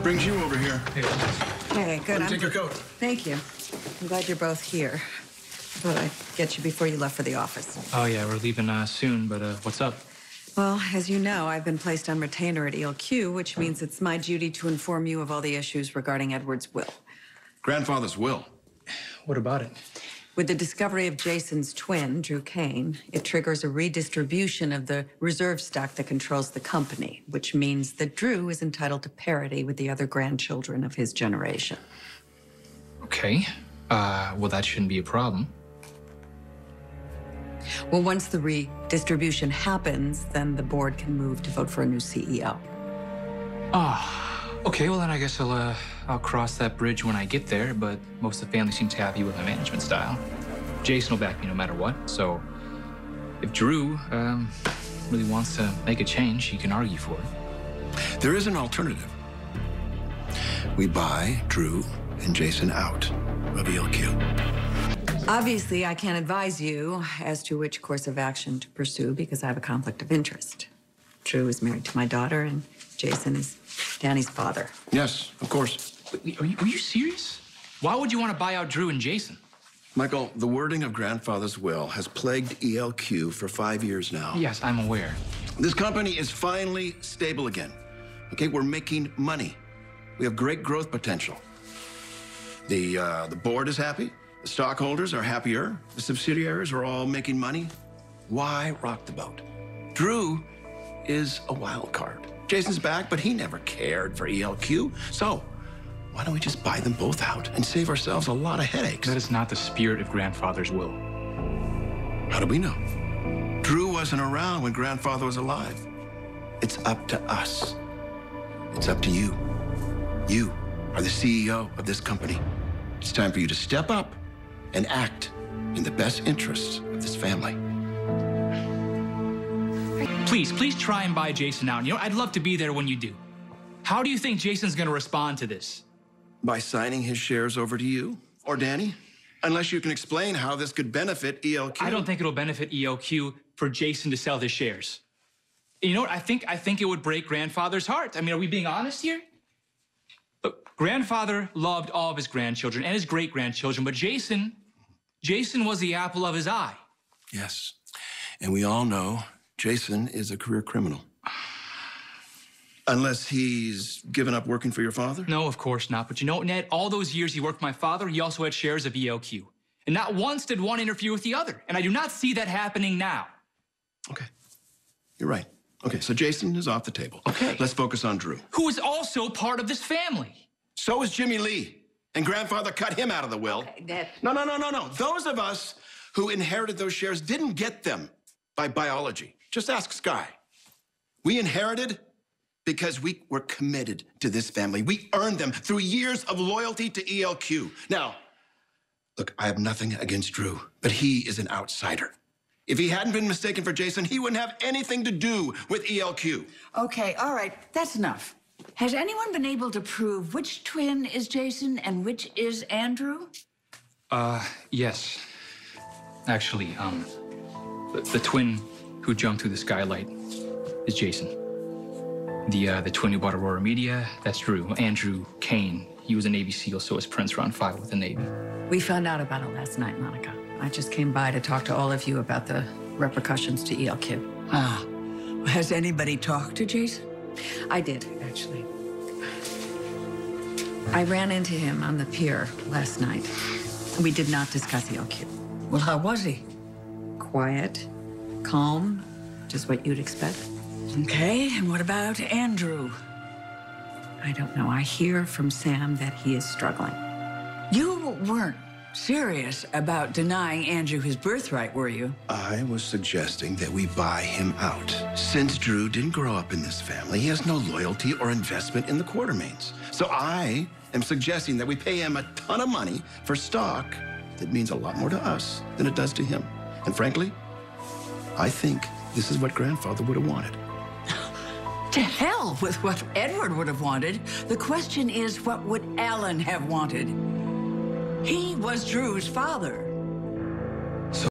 brings you over here? Hey, good. Take your coat. Thank you. I'm glad you're both here. I thought I'd get you before you left for the office. Oh, yeah, we're leaving soon, but what's up? Well, as you know, I've been placed on retainer at ELQ, which means it's my duty to inform you of all the issues regarding Edward's will. Grandfather's will. What about it? With the discovery of Jason's twin, Drew Kane, it triggers a redistribution of the reserve stock that controls the company, which means that Drew is entitled to parity with the other grandchildren of his generation. Okay. Well, that shouldn't be a problem. Well, once the redistribution happens, then the board can move to vote for a new CEO. Okay, well, then I guess I'll cross that bridge when I get there, but most of the family seems happy with my management style. Jason will back me no matter what, so if Drew really wants to make a change, he can argue for it. There is an alternative. We buy Drew and Jason out of ELQ. Obviously, I can't advise you as to which course of action to pursue because I have a conflict of interest. Drew is married to my daughter, and Jason is Danny's father. Yes, of course. Wait, are you serious? Why would you want to buy out Drew and Jason? Michael, the wording of Grandfather's will has plagued ELQ for 5 years now. Yes, I'm aware. This company is finally stable again. Okay, we're making money. We have great growth potential. The board is happy. The stockholders are happier. The subsidiaries are all making money. Why rock the boat? Drew is a wild card. Jason's back, but he never cared for ELQ. So why don't we just buy them both out and save ourselves a lot of headaches? That is not the spirit of Grandfather's will. How do we know? Drew wasn't around when Grandfather was alive. It's up to us. It's up to you. You are the CEO of this company. It's time for you to step up and act in the best interests of this family. Please try and buy Jason out. You know, I'd love to be there when you do. How do you think Jason's gonna respond to this? By signing his shares over to you or Danny? Unless you can explain how this could benefit ELQ. I don't think it'll benefit ELQ for Jason to sell his shares. You know what? I think it would break Grandfather's heart. I mean, are we being honest here? Look, Grandfather loved all of his grandchildren and his great-grandchildren, but Jason was the apple of his eye. Yes, and we all know Jason is a career criminal. Unless he's given up working for your father? No, of course not. But you know, Ned, all those years he worked for my father, he also had shares of ELQ. And not once did one interfere with the other. And I do not see that happening now. Okay, you're right. Okay, so Jason is off the table. Okay. Let's focus on Drew. Who is also part of this family. So is Jimmy Lee. And Grandfather cut him out of the will. Okay, Dad. No. Those of us who inherited those shares didn't get them by biology. Just ask Sky. We inherited because we were committed to this family. We earned them through years of loyalty to ELQ. Now, look, I have nothing against Drew, but he is an outsider. If he hadn't been mistaken for Jason, he wouldn't have anything to do with ELQ. Okay, all right, that's enough. Has anyone been able to prove which twin is Jason and which is Andrew? Yes. Actually, the twin who jumped through the skylight is Jason. The twin who bought Aurora Media, that's Drew. Andrew Kane, he was a Navy SEAL, so was Prince Round 5 with the Navy. We found out about it last night, Monica. I just came by to talk to all of you about the repercussions to ELQ. Has anybody talked to Jason? I did, actually. I ran into him on the pier last night. We did not discuss ELQ. Well, how was he? Quiet, calm, just what you'd expect. Okay, and what about Andrew? I don't know. I hear from Sam that he is struggling. You weren't serious about denying Andrew his birthright, were you? I was suggesting that we buy him out. Since Drew didn't grow up in this family, he has no loyalty or investment in the Quartermaines. So I am suggesting that we pay him a ton of money for stock that means a lot more to us than it does to him. And frankly, I think this is what Grandfather would have wanted. To hell with what Edward would have wanted. The question is, what would Alan have wanted? He was Drew's father.